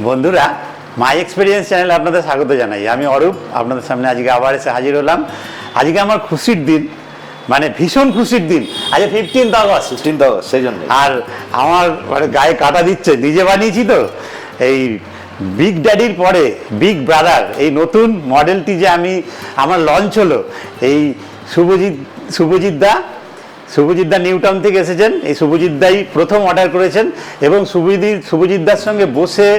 বন্ধুরা, মাই এক্সপিরিয়েন্স চ্যানেলে আপনাদের স্বাগত জানাই। আমি অরূপ, আপনাদের সামনে আজকে আবার এসে হাজির হলাম। আজকে আমার খুশির দিন, মানে ভীষণ খুশির দিন। আজ 15th আগস্ট, সেই জন্য। আর আমার মানে গায়ে কাটা দিচ্ছে, নিজে বানিয়েছি তো। এই বিগ ড্যাডির পরে বিগ ব্রাদার এই নতুন মডেলটি যে আমার লঞ্চ হলো, এই শুভজিৎ দা নিউটাউন থেকে এসেছেন। এই শুভজিৎ দাই প্রথম অর্ডার করেছেন এবং শুভজিৎ দার সঙ্গে বসে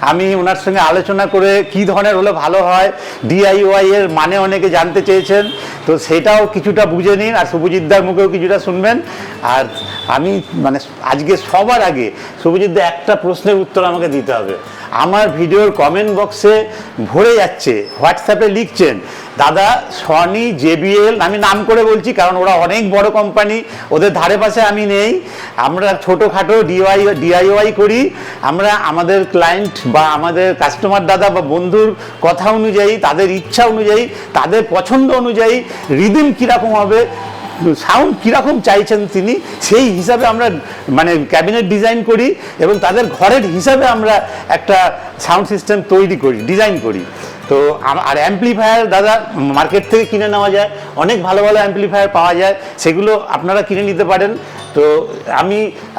আমি ওনার সঙ্গে আলোচনা করে কি ধরনের হলে ভালো হয়, ডিআইওয়াই এর মানে অনেকে জানতে চেয়েছেন, তো সেটাও কিছুটা বুঝে নিন আর শুভজিৎ দার মুখেও কিছুটা শুনবেন। আর আমি মানে আজকে সবার আগে শুভজিৎ দা একটা প্রশ্নের উত্তর আমাকে দিতে হবে। আমার ভিডিওর কমেন্ট বক্সে ভরে যাচ্ছে, হোয়াটসঅ্যাপে লিখছেন, দাদা সনি জেবিএল, আমি নাম করে বলছি কারণ ওরা অনেক বড় কোম্পানি, ওদের ধারে পাশে আমি নেই। আমরা ছোটোখাটো ডিআইওয়াই করি। আমরা আমাদের ক্লায়েন্ট বা আমাদের কাস্টমার দাদা বা বন্ধুর কথা অনুযায়ী, তাদের ইচ্ছা অনুযায়ী, তাদের পছন্দ অনুযায়ী রিদিম কীরকম হবে, সাউন্ড কীরকম চাইছেন তিনি, সেই হিসাবে আমরা মানে ক্যাবিনেট ডিজাইন করি এবং তাদের ঘরের হিসাবে আমরা একটা সাউন্ড সিস্টেম তৈরি করি, ডিজাইন করি। তো আর অ্যাম্পলিফায়ার দাদা মার্কেট থেকে কিনে নেওয়া যায়, অনেক ভালো ভালো অ্যাম্পলিফায়ার পাওয়া যায়, সেগুলো আপনারা কিনে নিতে পারেন। তো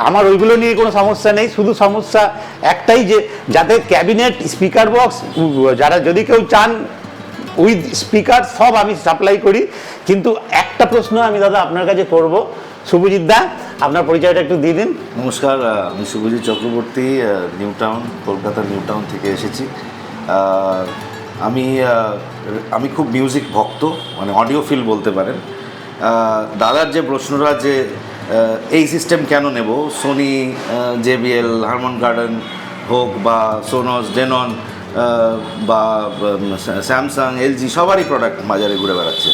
আমার ওইগুলো নিয়ে কোনো সমস্যা নেই, শুধু সমস্যা একটাই যে যাতে ক্যাবিনেট, স্পিকার বক্স, যারা যদি কেউ চান উইথ স্পিকার, সব আমি সাপ্লাই করি। কিন্তু একটা প্রশ্ন আমি দাদা আপনার কাছে করব, শুভজিৎ দা আপনার পরিচয়টা একটু দিয়ে দিন। নমস্কার, আমি শুভজিৎ চক্রবর্তী, নিউটাউন, কলকাতার নিউটাউন থেকে এসেছি। আমি খুব মিউজিক ভক্ত, মানে অডিও ফিল বলতে পারেন। দাদার যে প্রশ্নটা যে এই সিস্টেম কেন নেব, সোনি, জেবিএল, হারমন গার্ডেন হোক বা সোনস, ডেনন বা স্যামসাং, এলজি, সবারই প্রোডাক্ট বাজারে ঘুরে বেড়াচ্ছে,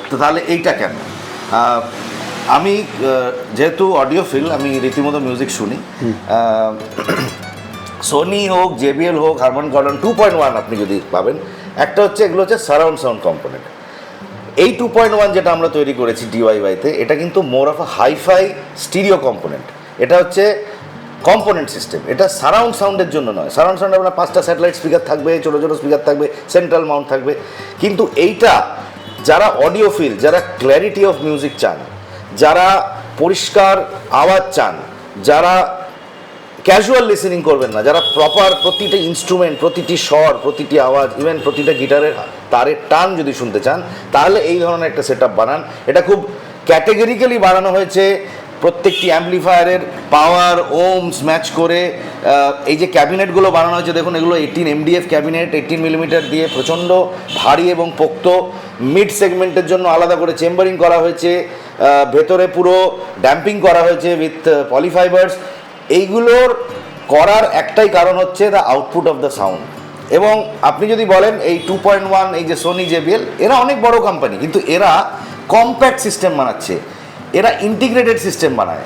তো তাহলে এইটা কেন? আমি যেহেতু অডিও ফিল, আমি রীতিমতো মিউজিক শুনি। সোনি হোক, জেবিএল হোক, হারমন গার্ডেন 2.1 আপনি যদি পাবেন, একটা হচ্ছে এগুলো হচ্ছে সারাউন্ড সাউন্ড কম্পোনেন্ট। এই 2.1 যেটা আমরা তৈরি করেছি ডিওয়াইওয়াইতে, এটা কিন্তু more of a hi fi stereo component. এটা হচ্ছে কম্পোনেন্ট সিস্টেম, এটা সারাউন্ড সাউন্ডের জন্য নয়। সারাউন্ড সাউন্ডে আপনার 5টা স্যাটেলাইট স্পিকার থাকবে, ছোটো ছোটো স্পিকার থাকবে, সেন্ট্রাল মাউন্ট থাকবে। কিন্তু এইটা যারা অডিও ফিল, যারা ক্ল্যারিটি অফ মিউজিক চান, যারা পরিষ্কার আওয়াজ চান, যারা ক্যাজুয়াল লিসেনিং করবেন না, যারা প্রপার প্রতিটা ইনস্ট্রুমেন্ট, প্রতিটি স্বর, প্রতিটি আওয়াজ, ইভেন প্রতিটা গিটারের তারের টান যদি শুনতে চান, তাহলে এই ধরনের একটা সেট আপ বানান। এটা খুব ক্যাটেগরিক্যালি বানানো হয়েছে, প্রত্যেকটি অ্যাম্পলিফায়ারের পাওয়ার, ওমস ম্যাচ করে এই যে ক্যাবিনেটগুলো বানানো হয়েছে, দেখুন এগুলো 18 MDF ক্যাবিনেট, 18 মিলিমিটার দিয়ে, প্রচণ্ড ভারী এবং পোক্ত। মিড সেগমেন্টের জন্য আলাদা করে চেম্বারিং করা হয়েছে, ভেতরে পুরো ড্যাম্পিং করা হয়েছে উইথ পলিফাইবার্স। এইগুলোর করার একটাই কারণ হচ্ছে the output of the sound. এবং আপনি যদি বলেন এই 2.1, এই যে সোনি, জেবিএল, এরা অনেক বড় কোম্পানি, কিন্তু এরা কম্প্যাক্ট সিস্টেম বানাচ্ছে, এরা ইন্টিগ্রেটেড সিস্টেম বানায়।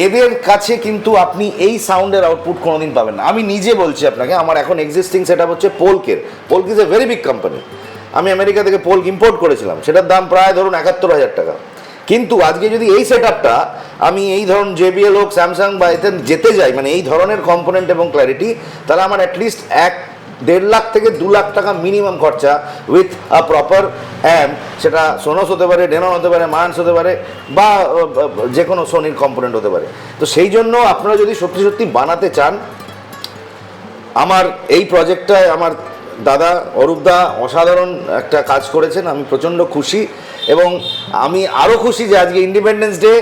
এদের কাছে কিন্তু আপনি এই সাউন্ডের আউটপুট কোনোদিন পাবেন না। আমি নিজে বলছি আপনাকে, আমার এখন এক্সিস্টিং সেট আপ হচ্ছে পোলকের। Pollock is a very big company. আমি আমেরিকা থেকে পোলক ইম্পোর্ট করেছিলাম, সেটার দাম প্রায় ধরুন 71,000 টাকা। কিন্তু আজকে যদি এই সেট আপটা আমি এই ধরুন জেবিএল হোক, স্যামসাং বা এতে যেতে যাই, মানে এই ধরনের কম্পোনেন্ট এবং ক্ল্যারিটি, তাহলে আমার অ্যাটলিস্ট 1.5 লাখ থেকে 2 লাখ টাকা মিনিমাম খরচা উইথ আ প্রপার অ্যাম্প। সেটা সোনস হতে পারে, ডেনন হতে পারে, মায়ান্স হতে পারে, বা যে কোনো সোনির কম্পোনেন্ট হতে পারে। তো সেই জন্য আপনারা যদি সত্যি সত্যি বানাতে চান, আমার এই প্রজেক্টটায় আমার দাদা অরূপদা অসাধারণ একটা কাজ করেছেন। আমি প্রচণ্ড খুশি, এবং আমি আরও খুশি যে আজকে ইন্ডিপেন্ডেন্স ডে,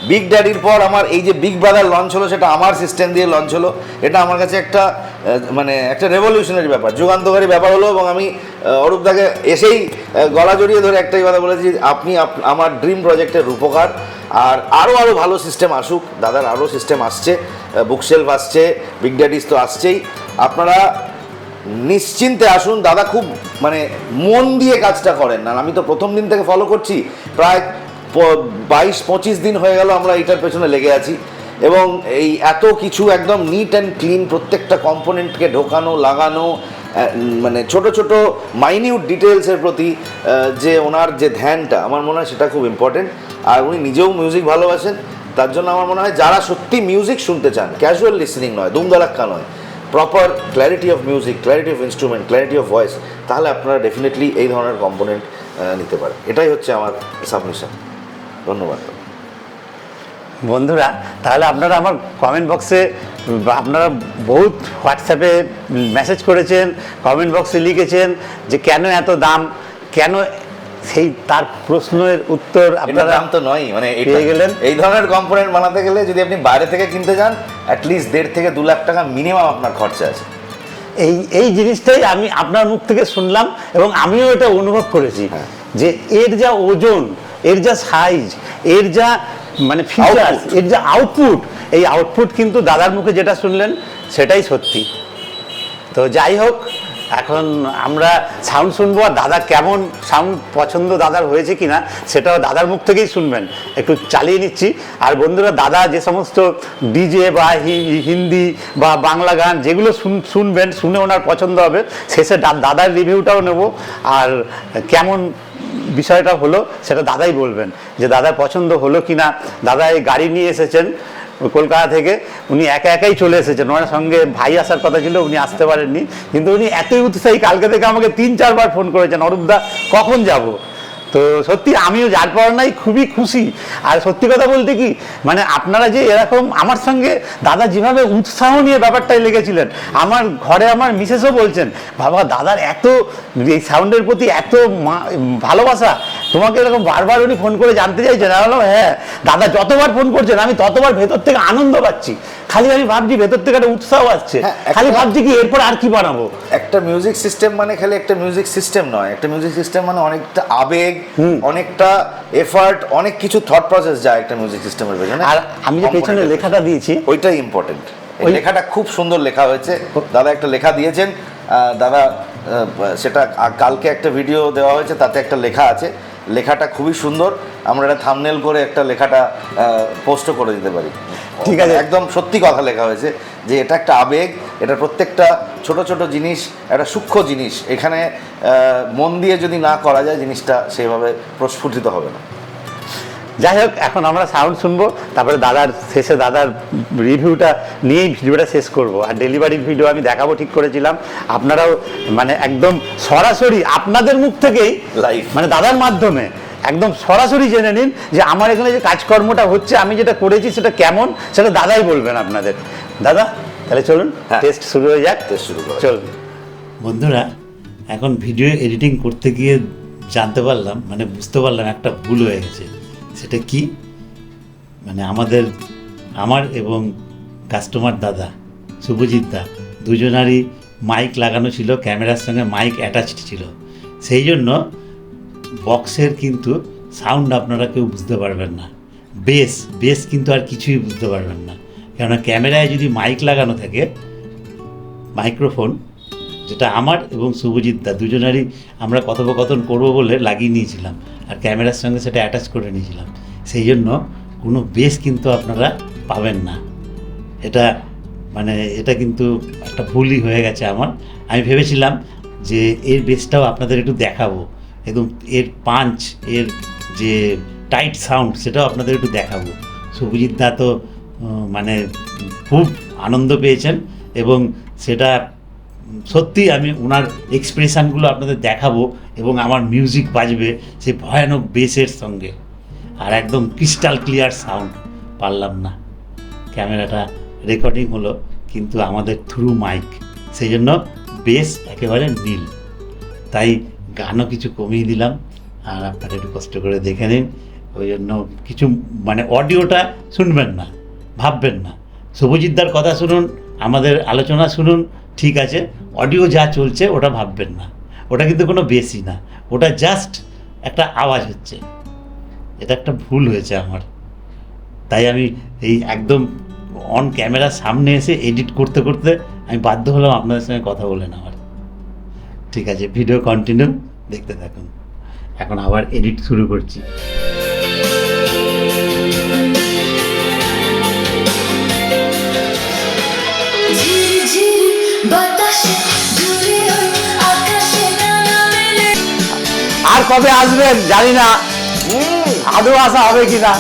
বিগ ড্যাডির পর আমার এই যে বিগ ব্রাদার লঞ্চ হলো, সেটা আমার সিস্টেম দিয়ে লঞ্চ হলো। এটা আমার কাছে একটা মানে একটা রেভলিউশনারি ব্যাপার, যুগান্তকারী ব্যাপার হলো। এবং আমি অরূপদাকে এসেই গলা জড়িয়ে ধরে একটাই কথা বলেছি, আপনি আমার ড্রিম প্রজেক্টের রূপকার। আর আরও ভালো সিস্টেম আসুক, দাদার আরও সিস্টেম আসছে, বুকশেলফ আসছে, বিগ ড্যাডিস তো আসছেই। আপনারা নিশ্চিন্তে আসুন, দাদা খুব মানে মন দিয়ে কাজটা করেন। না, আমি তো প্রথম দিন থেকে ফলো করছি, প্রায় 22-25 দিন হয়ে গেল আমরা এইটার পেছনে লেগে আছি। এবং এই এত কিছু একদম নিট অ্যান্ড ক্লিন, প্রত্যেকটা কম্পোনেন্টকে ঢোকানো, লাগানো, মানে ছোট ছোট মাইনিউট ডিটেলসের প্রতি যে ওনার যে ধ্যানটা, আমার মনে হয় সেটা খুব ইম্পর্টেন্ট। আর উনি নিজেও মিউজিক ভালোবাসেন, তার জন্য আমার মনে হয় যারা সত্যি মিউজিক শুনতে চান, ক্যাজুয়াল লিসেনিং নয়, দুমদারাক্কা নয়, proper clarity of music, clarity of instrument, clarity of voice, তাহলে আপনারা ডেফিনেটলি এই ধরনের কম্পোনেন্ট নিতে পারেন। এটাই হচ্ছে আমার সাবমিশন। ধন্যবাদ বন্ধুরা। তাহলে আপনারা আমার কমেন্ট বক্সে, আপনারা বহুত হোয়াটসঅ্যাপে মেসেজ করেছেন, কমেন্ট বক্সে লিখেছেন যে কেন এত দাম, কেন, সেই তার প্রশ্নের উত্তর আপনারা দাম তো নয়, মানে পেয়ে গেলেন। এই ধরনের কম্পোনেন্ট বানাতে গেলে যদি আপনি বাইরে থেকে কিনতে যান অ্যাটলিস্ট 1.5 থেকে 2 লাখ টাকা মিনিমাম আপনার খরচা আছে। এই জিনিসটাই আমি আপনার মুখ থেকে শুনলাম এবং আমিও এটা অনুভব করেছি যে এর যা ওজন, এর যা সাইজ, এর যা মানে ফিচার্স, এর যা আউটপুট, এই আউটপুট কিন্তু দাদার মুখে যেটা শুনলেন সেটাই সত্যি। তো যাই হোক, এখন আমরা সাউন্ড শুনবো, আর দাদা কেমন সাউন্ড পছন্দ দাদার হয়েছে কিনা সেটাও দাদার মুখ থেকেই শুনবেন। একটু চালিয়ে নিচ্ছি। আর বন্ধুরা, দাদা যে সমস্ত ডিজে বা হিন্দি বা বাংলা গান যেগুলো শুনবেন, শুনে ওনার পছন্দ হবে, শেষে দাদার রিভিউটাও নেব। আর কেমন বিষয়টা হলো সেটা দাদাই বলবেন, যে দাদার পছন্দ হলো কিনা। দাদা এই গাড়ি নিয়ে এসেছেন কলকাতা থেকে, উনি একা একাই চলে এসেছেন, ওনার সঙ্গে ভাই আসার কথা ছিল, উনি আসতে পারেননি, কিন্তু উনি এতই উৎসাহী, কালকে থেকে আমাকে 3-4 বার ফোন করেছেন, অরূপদা কখন যাব। তো সত্যি আমিও যার পর নাই খুবই খুশি। আর সত্যি কথা বলতে কি, মানে আপনারা যে এরকম আমার সঙ্গে দাদা যেভাবে উৎসাহ নিয়ে ব্যাপারটাই লেগেছিলেন, আমার ঘরে আমার মিসেসও বলছেন, বাবা দাদার এত এই সাউন্ডের প্রতি এত ভালোবাসা, তোমাকে এরকম বারবার উনি ফোন করে জানতে চাইছেন। আমি বললাম হ্যাঁ দাদা, যতবার ফোন করছেন আমি ততবার ভেতর থেকে আনন্দ পাচ্ছি। খালি আমি ভাবছি ভেতর থেকে একটা উৎসাহ আসছে, খালি ভাবছি কি এরপর আর কি বানাবো। একটা মিউজিক সিস্টেম মানে খালি একটা মিউজিক সিস্টেম নয়, একটা মিউজিক সিস্টেম মানে অনেকটা আবেগ, অনেকটা এফার্ট, অনেক কিছু থট প্রসেস যায় একটা মিউজিক সিস্টেমের পেছনে। আর আমি যে পেছনে লেখাটা দিয়েছি ওইটাই ইম্পর্টেন্ট। এই লেখাটা খুব সুন্দর লেখা হয়েছে, দাদা একটা লেখা দিয়েছেন। দাদা সেটা কালকে একটা ভিডিও দেওয়া হয়েছে, তাতে একটা লেখা আছে, লেখাটা খুবই সুন্দর। আমরা একটা থাম্বনেল করে একটা লেখাটা পোস্টও করে দিতে পারি। ঠিক আছে, একদম সত্যি কথা লেখা হয়েছে যে এটা একটা আবেগ, এটা প্রত্যেকটা ছোট ছোট জিনিস একটা সূক্ষ্ম জিনিস, এখানে মন দিয়ে যদি না করা যায় জিনিসটা সেইভাবে প্রস্ফুটিত হবে না। যাই হোক, এখন আমরা সাউন্ড শুনবো, তারপরে দাদার শেষে দাদার রিভিউটা নিয়েই ভিডিওটা শেষ করব। আর ডেলিভারির ভিডিও আমি দেখাবো ঠিক করেছিলাম, আপনারাও মানে একদম সরাসরি আপনাদের মুখ থেকেই লাইভ, মানে দাদার মাধ্যমে একদম সরাসরি জেনে নিন যে আমার এখানে যে কাজকর্মটা হচ্ছে, আমি যেটা করেছি সেটা কেমন, সেটা দাদাই বলবেন আপনাদের। দাদা তাহলে চলুন টেস্ট শুরু হয়ে যাক। টেস্ট শুরু করা চলুন। বন্ধুরা, এখন ভিডিও এডিটিং করতে গিয়ে জানতে পারলাম, মানে বুঝতে পারলাম একটা ভুল হয়ে গেছে। সেটা কি, মানে আমার এবং কাস্টমার দাদা শুভজিৎ দা দুজনারই মাইক লাগানো ছিল, ক্যামেরার সঙ্গে মাইক অ্যাটাচড ছিল, সেই জন্য বক্সের কিন্তু সাউন্ড আপনারা কেউ বুঝতে পারবেন না। বেস কিন্তু আর কিছুই বুঝতে পারবেন না, কেননা ক্যামেরায় যদি মাইক লাগানো থাকে, মাইক্রোফোন যেটা আমার এবং শুভজিৎ দা দুজনেরই আমরা কথোপকথন করবো বলে লাগিয়ে নিয়েছিলাম, আর ক্যামেরার সঙ্গে সেটা অ্যাটাচ করে নিয়েছিলাম, সেই জন্য কোনো বেস কিন্তু আপনারা পাবেন না। এটা কিন্তু একটা ভুলই হয়ে গেছে আমার। আমি ভেবেছিলাম যে এর বেসটাও আপনাদের একটু দেখাবো, একদম এর পাঞ্চ, এর যে টাইট সাউন্ড সেটাও আপনাদের একটু দেখাবো। শুভজিৎ দা তো মানে খুব আনন্দ পেয়েছেন এবং সেটা সত্যি আমি ওনার এক্সপ্রেশানগুলো আপনাদের দেখাবো এবং আমার মিউজিক বাজবে সেই ভয়ানক বেসের সঙ্গে, আর একদম ক্রিস্টাল ক্লিয়ার সাউন্ড। পারলাম না, ক্যামেরাটা রেকর্ডিং হলো কিন্তু আমাদের থ্রু মাইক, সেই জন্য বেস একেবারে নীল, তাই গানও কিছু কমিয়ে দিলাম। আর আপনারা একটু কষ্ট করে দেখে নিন, ওই জন্য কিছু মানে অডিওটা শুনবেন না, ভাববেন না। শুভজিৎদার কথা শুনুন, আমাদের আলোচনা শুনুন, ঠিক আছে, অডিও যা চলছে ওটা ভাববেন না, ওটা কিন্তু কোনো বেসই না, ওটা জাস্ট একটা আওয়াজ হচ্ছে। এটা একটা ভুল হয়েছে আমার, তাই আমি এই একদম অন ক্যামেরার সামনে এসে এডিট করতে করতে আমি বাধ্য হলাম আপনাদের সঙ্গে কথা বলে নেওয়ার। ঠিক আছে, ভিডিও কন্টিনিউ দেখতে থাকুন। এখন আবার এডিট শুরু করছি। আর কবে আসবেন জানি না, আদৌ আসা হবে কিনা।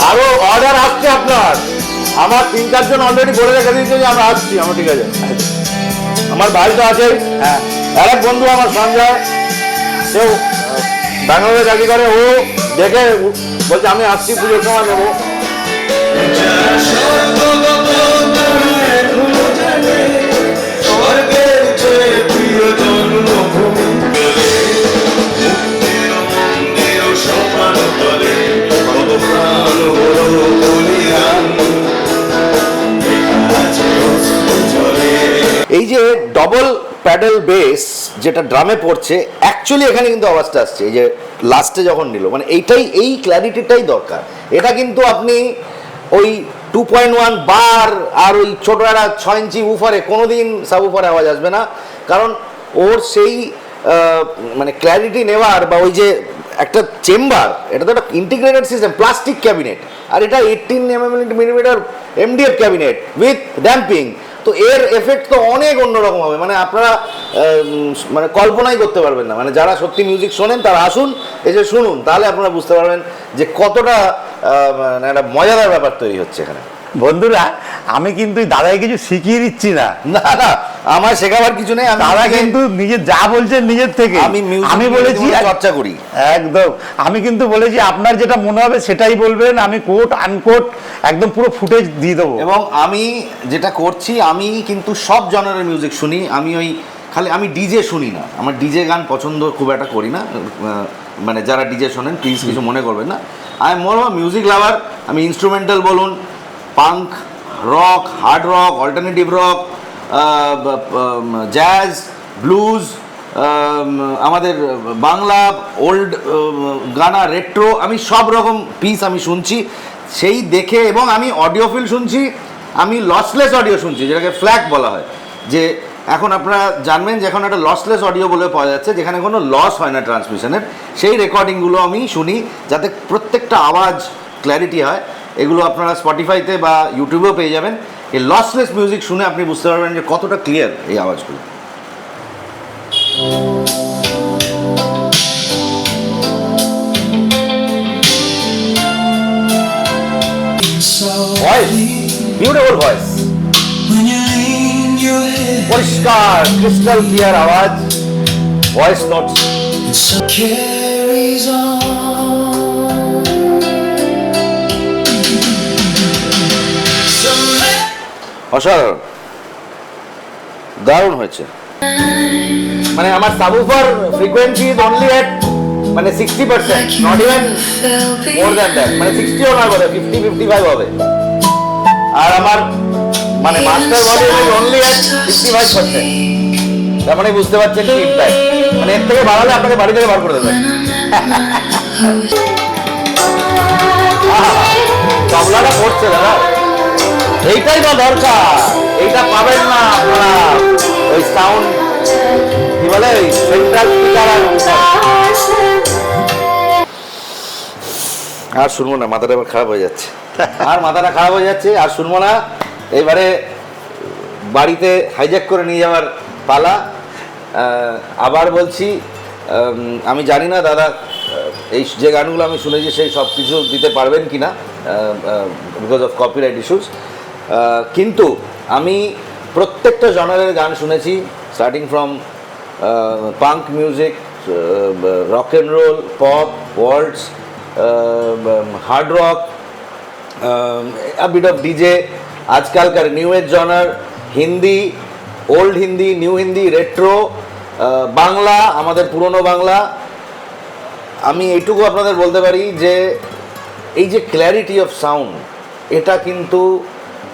আরো অর্ডার আসছে আপনার, আমার 3-4 জন অলরেডি বলে রেখে দিয়েছে যে আমরা আসছি। আমার ঠিক আছে, আমার ভাই তো আছে, হ্যাঁ আরেক বন্ধু আমার সঞ্জয়, সেও ব্যাঙ্গালোরে চাকরি করে, ও দেখে বলছে আমি আসছি, পুজোর সময় দেবো। এই যে ডবল প্যাডেল বেস যেটা ড্রামে পড়ছে, অ্যাকচুয়ালি এখানে কিন্তু আওয়াজটা আসছে এই যে লাস্টে যখন নিল, মানে এইটাই, এই ক্ল্যারিটিটাই দরকার। এটা কিন্তু আপনি ওই 2.1 বার আর ওই ছোট একটা 6 ইঞ্চি উফারে কোনোদিন সাব উফারে আওয়াজ আসবে না, কারণ ওর সেই মানে ক্ল্যারিটি নেওয়ার বা ওই যে একটা চেম্বার, এটা তো একটা ইন্টিগ্রেটেড সিস্টেম, প্লাস্টিক ক্যাবিনেট, আর এটা 18mm MDF cabinet with damping, তো এর এফেক্ট তো অনেক অন্যরকম হবে, মানে আপনারা মানে কল্পনাই করতে পারবেন না। মানে যারা সত্যি মিউজিক শোনেন তারা আসুন, এসে শুনুন, তাহলে আপনারা বুঝতে পারবেন যে কতটা মানে একটা মজাদার ব্যাপার তৈরি হচ্ছে এখানে। বন্ধুরা, আমি কিন্তু দাদাকে কিছু শিখিয়ে দিচ্ছি না, না না, আমার শেখাবার কিছু নেই, দাদা কিন্তু নিজে যা বলছেন নিজের থেকে। আমি বলেছি চর্চা করি একদম, আমি কিন্তু বলেছি আপনার যেটা মনে হবে সেটাই বলবেন, আমি কোট আনকোট একদম পুরো ফুটেজ দিয়ে দেবো। এবং আমি যেটা করছি, আমি কিন্তু সব জনারের মিউজিক শুনি, আমি ওই খালি আমি ডিজে শুনি না, আমার ডিজে গান পছন্দ খুব একটা করি না, মানে যারা ডিজে শোনেন প্লিজ কিছু মনে করবেন না, I am more music lover. আমি ইনস্ট্রুমেন্টাল বলুন, punk, rock, hard rock, alternative rock, jazz, blues, আমাদের বাংলা ওল্ড গানা, রেট্রো, আমি সব রকম পিস আমি শুনছি সেই দেখে। এবং আমি অডিওফিল শুনছি, আমি লসলেস অডিও শুনছি, যেটাকে ফ্ল্যাগ বলা হয়, যে এখন আপনারা জানবেন যে এখন একটা লসলেস অডিও বলে পাওয়া যাচ্ছে, যেখানে কোনো লস হয় না ট্রান্সমিশনের, সেই রেকর্ডিংগুলো আমি শুনি যাতে প্রত্যেকটা আওয়াজ ক্ল্যারিটি হয়। এগুলো আপনারা স্পটিফাইতে বা ইউটিউবেও পেয়ে যাবেন। এই লসলেস মিউজিক শুনে আপনি বুঝতে পারবেন যে কতটা ক্লিয়ার এই আওয়াজগুলো। ভয়েস, বিউটিফুল ভয়েস, পরিষ্কার ক্রিস্টাল ক্লিয়ার আওয়াজ, ভয়েস নোটস। অসাধারণ, দারুণ হয়েছে। মানে আমার সাবউফার ফ্রিকোয়েন্সি ইজ অনলি এট মানে 60%, not even more than that, মানে 60ও না বলে 50-55 হবে। আর আমার মানে মাস্টার ভলিউম ইজ অনলি এট 55%। তার মানে বুঝতে পারছেন কি ইম্প্যাক্ট, মানে এর থেকে বাড়ালে আপনাকে বাড়ি থেকে বার করে দেবেন। তবলাটা পড়ছে দাদা, এইটাই তো দরকার, এইটা পাবেন না আপনারা ওই সাউন্ড কি বলে সেন্ট্রাল স্পিকার। আর শুনবো না, মাথাটা এবার খারাপ হয়ে যাচ্ছে, আর মাথাটা খারাপ হয়ে যাচ্ছে, আর শুনবো না। এইবারে বাড়িতে হাইজ্যাক করে নিয়ে যাওয়ার পালা। আবার বলছি, আমি জানি না দাদা এই যে গানগুলো আমি শুনেছি সেই সব কিছু দিতে পারবেন কি না, বিকজ অফ কপিরাইট ইস্যুস, কিন্তু আমি প্রত্যেকটা জনারের গান শুনেছি, starting from punk music, rock and roll, pop, waltz, hard rock, a bit of DJ, আজকালকার new age genre, Hindi, old Hindi, new Hindi, retro, Bangla, আমাদের পুরনো বাংলা। আমি এইটুকু আপনাদের বলতে পারি যে এই যে ক্ল্যারিটি অফ সাউন্ড, এটা কিন্তু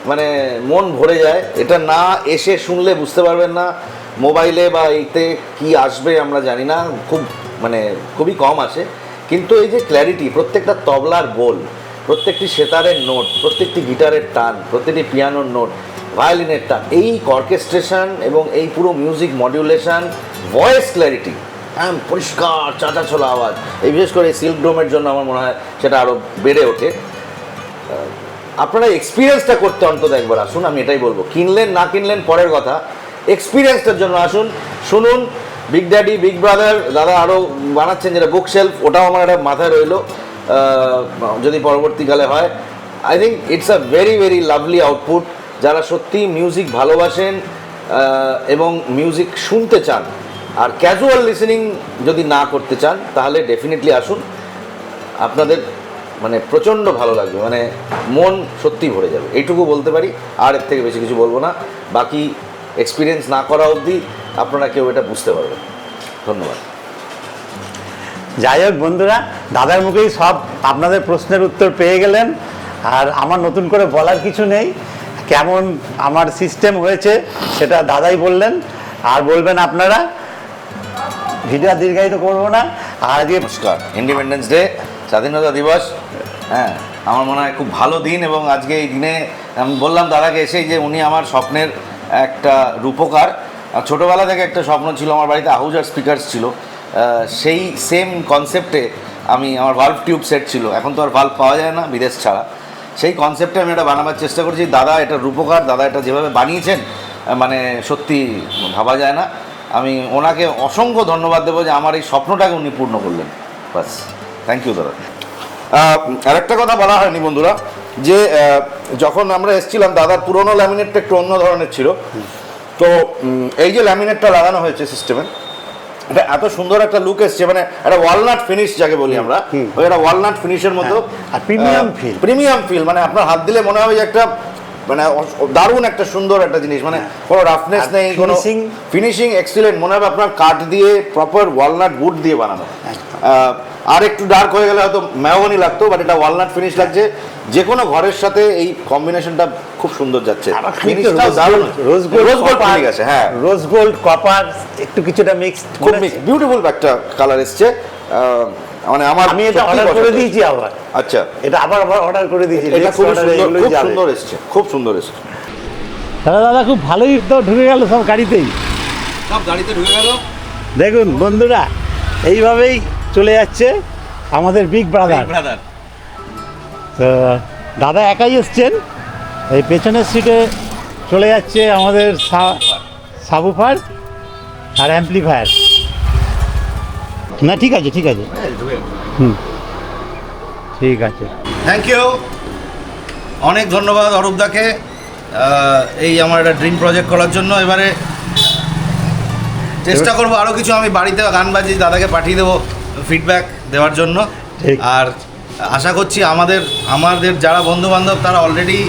মানে মন ভরে যায়। এটা না এসে শুনলে বুঝতে পারবেন না। মোবাইলে বা এইতে কি আসবে আমরা জানি না, খুব মানে খুবই কম আসে, কিন্তু এই যে ক্ল্যারিটি, প্রত্যেকটা তবলার বোল, প্রত্যেকটি সেতারের নোট, প্রত্যেকটি গিটারের টান, প্রত্যেকটি পিয়ানোর নোট, ভায়োলিনের টান, এই অর্কেস্ট্রেশন এবং এই পুরো মিউজিক মডিউলেশন, ভয়েস ক্ল্যারিটি, হ্যাঁ, পরিষ্কার চাচা ছোলা আওয়াজ, এই বিশেষ করে সিল্ক ডোমের জন্য আমার মনে হয় সেটা আরও বেড়ে ওঠে। আপনারা এক্সপিরিয়েন্সটা করতে অন্তত একবার আসুন, আমি এটাই বলবো। কিনলেন না কিনলেন পরের কথা, এক্সপিরিয়েন্সটার জন্য আসুন, শুনুন। বিগ ড্যাডি, বিগ ব্রাদার দাদা আরও বানাচ্ছেন যেটা বুক শেলফ, ওটাও আমার একটা মাথায় রইলো, যদি পরবর্তীকালে হয়। I think it's a very very lovely output. যারা সত্যি মিউজিক ভালোবাসেন এবং মিউজিক শুনতে চান আর ক্যাজুয়াল লিসেনিং যদি না করতে চান তাহলে ডেফিনেটলি আসুন, আপনাদের মানে প্রচণ্ড ভালো লাগবে, মানে মন সত্যি ভরে যাবে, এইটুকু বলতে পারি। আর এর থেকে বেশি কিছু বলবো না, বাকি এক্সপিরিয়েন্স না করা অবধি আপনারা কেউ এটা বুঝতে পারবেন। ধন্যবাদ। যাই হোক বন্ধুরা, দাদার মুখেই সব আপনাদের প্রশ্নের উত্তর পেয়ে গেলেন, আর আমার নতুন করে বলার কিছু নেই। কেমন আমার সিস্টেম হয়েছে সেটা দাদাই বললেন, আর বলবেন আপনারা। ভিডিও দীর্ঘায়িত করবো না। আর আজকে নমস্কার, ইন্ডিপেন্ডেন্স ডে, স্বাধীনতা দিবস। হ্যাঁ, আমার মনে হয় খুব ভালো দিন, এবং আজকে এই দিনে আমি বললাম দাদাকে এসেই যে উনি আমার স্বপ্নের একটা রূপকার। ছোটোবেলা থেকে একটা স্বপ্ন ছিল, আমার বাড়িতে আহুজার স্পিকারস ছিল, সেই সেম কনসেপ্টে আমি, আমার ভাল্ভ টিউব সেট ছিল, এখন তো আর ভাল্ভ পাওয়া যায় না বিদেশ ছাড়া, সেই কনসেপ্টে আমি এটা বানাবার চেষ্টা করছি। দাদা এটা রূপকার, দাদা এটা যেভাবে বানিয়েছেন মানে সত্যি ভাবা যায় না। আমি ওনাকে অসংখ্য ধন্যবাদ দেবো যে আমার এই স্বপ্নটাকে উনি পূর্ণ করলেন। বাস, থ্যাংক ইউ দাদা। আরেকটা কথা বলা হয়নি বন্ধুরা, যে যখন আমরা এসেছিলাম দাদার পুরোনো ল্যামিনেটটা একটু অন্য ধরনের ছিল, তো এই যে ল্যামিনেটটা লাগানো হয়েছে সিস্টেমে, এটা এত সুন্দর একটা লুক এসছে, মানে একটা ওয়ালনাট ফিনিশ যাকে বলি আমরা, ওই একটা ওয়ালনাট ফিনিশের মতো, আর প্রিমিয়াম ফিল, মানে আপনার হাত দিলে মনে হবে যে একটা মানে দারুণ একটা সুন্দর একটা জিনিস, মানে কোনো রাফনেস নেই, কোনো ফিনিশিং এক্সিলেন্ট, মনে হবে আপনার কাঠ দিয়ে প্রপার ওয়ালনাট উড দিয়ে বানানো। আর একটু ডার্ক হয়ে গেলে হয়তো ম্যাগনি লাগতো, বাট এটা ওয়ালনাট ফিনিশ লাগছে। যে কোনো ঘরের সাথে এই কম্বিনেশনটা খুব সুন্দর যাচ্ছে। রোজ গোল্ড আছে, হ্যাঁ, রোজ গোল্ড কপার একটু কিছুটা মিক্স, খুব বিউটিফুল একটা কালার এসছে। মানে আমি এটা অর্ডার করে দিয়েছি আবার। আচ্ছা, এটা আবার অর্ডার করে দিয়েছি। এটা খুব সুন্দর এসছে, খুব সুন্দর এসছে। তাহলে দাদা খুব ভালোই তো ঢুকে গেল সব গাড়িতেই, সব গাড়িতে ঢুকে গেল। দেখুন বন্ধুরা, এইভাবেই চলে যাচ্ছে আমাদের বিগ ব্রাদার। তো দাদা একাই এসছেন, এই পেছনের সিটে চলে যাচ্ছে আমাদের সাবুফার আর অ্যাম্পলিফায়ার। না ঠিক আছে, ঠিক আছে, ঠিক আছে। থ্যাংক ইউ, অনেক ধন্যবাদ অরূপদাকে এই আমার একটা ড্রিম প্রজেক্ট করার জন্য। এবারে চেষ্টা করবো আরও কিছু আমি বাড়িতে গান বাজিয়ে দাদাকে পাঠিয়ে দেবো ফিডব্যাক দেওয়ার জন্য। আর আশা করছি আমাদের যারা বন্ধুবান্ধব তারা অলরেডি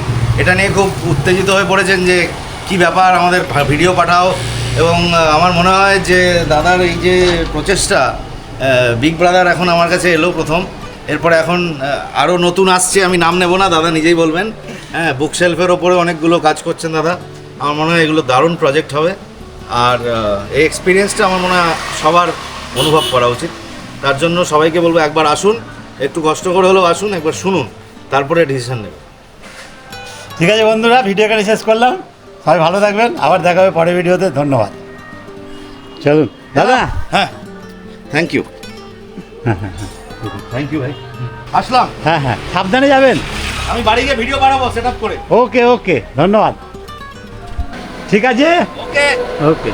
এটা নিয়ে খুব উত্তেজিত হয়ে পড়েছেন যে কি ব্যাপার, আমাদের ভিডিও পাঠাও। এবং আমার মনে হয় যে দাদার এই যে প্রচেষ্টা, বিগ ব্রাদার এখন আমার কাছে এলো প্রথম, এরপরে এখন আরও নতুন আসছে, আমি নাম নেব না, দাদা নিজেই বলবেন। হ্যাঁ, বুক শেলফের ওপরে অনেকগুলো কাজ করছেন দাদা, আমার মনে হয় এগুলো দারুণ প্রজেক্ট হবে। আর এই এক্সপিরিয়েন্সটা আমার মনে হয় সবার অনুভব করা উচিত। তার জন্য সবাইকে বলবো একবার আসুন, একটু কষ্ট করে হলেও আসুন, একবার শুনুন, তারপরে ডিসিশন নেবেন। ঠিক আছে বন্ধুরা, ভিডিওটা শেষ করলাম, সবাই ভালো থাকবেন, আবার দেখা হবে পরের ভিডিওতে। ধন্যবাদ। চলুন দাদা। হ্যাঁ, থ্যাংক ইউ। থ্যাংক ইউ ভাই, আসলাম। হ্যাঁ হ্যাঁ, সাবধানে যাবেন। আমি বাড়ি গিয়ে ভিডিও বানাবো, সেট আপ করে। ওকে ওকে, ধন্যবাদ। ঠিক আছে, ওকে ওকে।